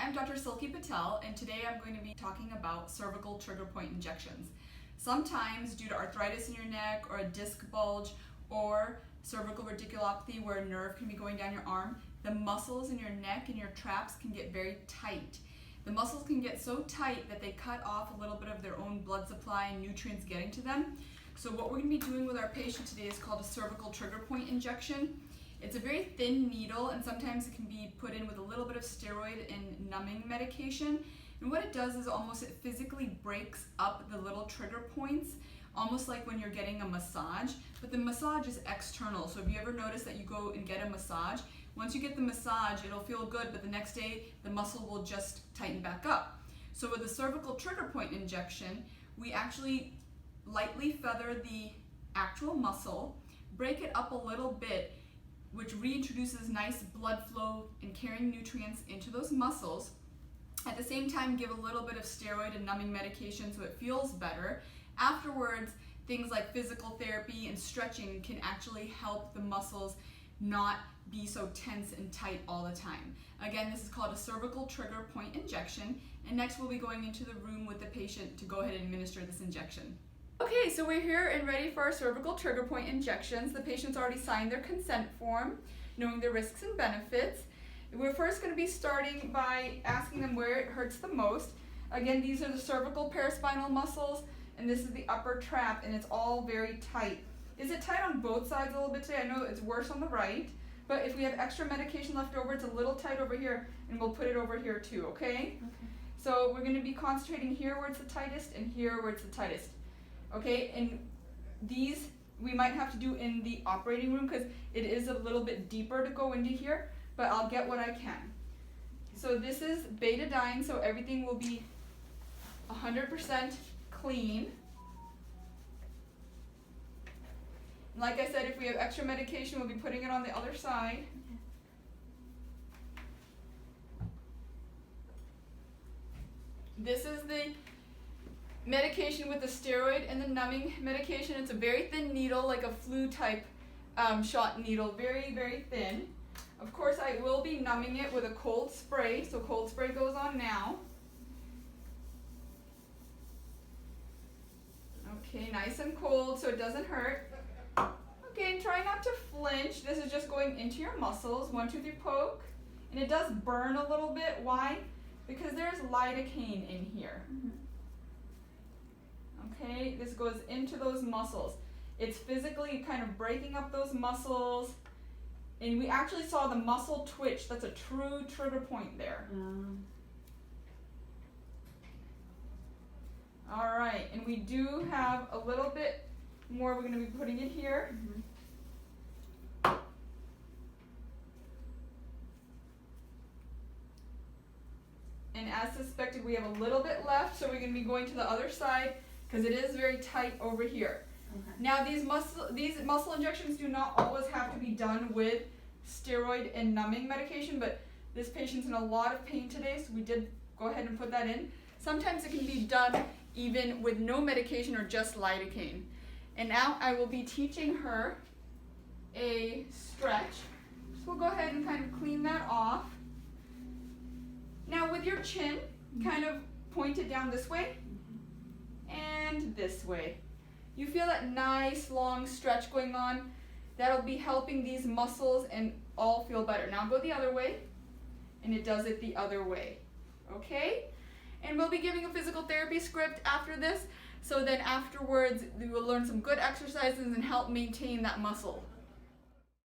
I'm Dr. Silky Patel, and today I'm going to be talking about cervical trigger point injections. Sometimes, due to arthritis in your neck or a disc bulge or cervical radiculopathy where a nerve can be going down your arm, the muscles in your neck and your traps can get very tight. The muscles can get so tight that they cut off a little bit of their own blood supply and nutrients getting to them. So what we're going to be doing with our patient today is called a cervical trigger point injection. It's a very thin needle, and sometimes it can be put in with a little bit of steroid and numbing medication. And what it does is it physically breaks up the little trigger points, almost like when you're getting a massage. But the massage is external, so if you ever notice that you go and get a massage, once you get the massage, it'll feel good, but the next day the muscle will just tighten back up. So with a cervical trigger point injection, we actually lightly feather the actual muscle, break it up a little bit, which reintroduces nice blood flow and carrying nutrients into those muscles. At the same time, give a little bit of steroid and numbing medication so it feels better. Afterwards, things like physical therapy and stretching can actually help the muscles not be so tense and tight all the time. Again, this is called a cervical trigger point injection, and next we'll be going into the room with the patient to go ahead and administer this injection. Okay, so we're here and ready for our cervical trigger point injections. The patient's already signed their consent form, knowing the risks and benefits. We're first going to be starting by asking them where it hurts the most. Again, these are the cervical paraspinal muscles, and this is the upper trap, and it's all very tight. Is it tight on both sides a little bit today? I know it's worse on the right, but if we have extra medication left over, it's a little tight over here, and we'll put it over here too, okay? So we're going to be concentrating here where it's the tightest and here where it's the tightest. Okay, and these we might have to do in the operating room because it is a little bit deeper to go into here, but I'll get what I can. So this is betadine, so everything will be 100% clean. Like I said, if we have extra medication, we'll be putting it on the other side. This is the medication with the steroid and the numbing medication. It's a very thin needle, like a flu type shot needle, very, very thin. Of course, I will be numbing it with a cold spray, so cold spray goes on now. Okay, nice and cold so it doesn't hurt. Okay, try not to flinch. This is just going into your muscles. 1, 2, 3, poke. And it does burn a little bit. Why? Because there's lidocaine in here. Okay, this goes into those muscles. It's physically kind of breaking up those muscles. And we actually saw the muscle twitch. That's a true trigger point there. All right, and we do have a little bit more we're going to be putting in here. And as suspected, we have a little bit left, so we're going to be going to the other side because it is very tight over here. Okay. Now, these muscle injections do not always have to be done with steroid and numbing medication, but this patient's in a lot of pain today, so we did go ahead and put that in. Sometimes it can be done even with no medication or just lidocaine. And now I will be teaching her a stretch. So we'll go ahead and kind of clean that off. Now with your chin, kind of point it down this way and this way. You feel that nice long stretch going on. That'll be helping these muscles and all feel better. Now go the other way, and it does it the other way. Okay? And we'll be giving a physical therapy script after this, so then afterwards we will learn some good exercises and help maintain that muscle.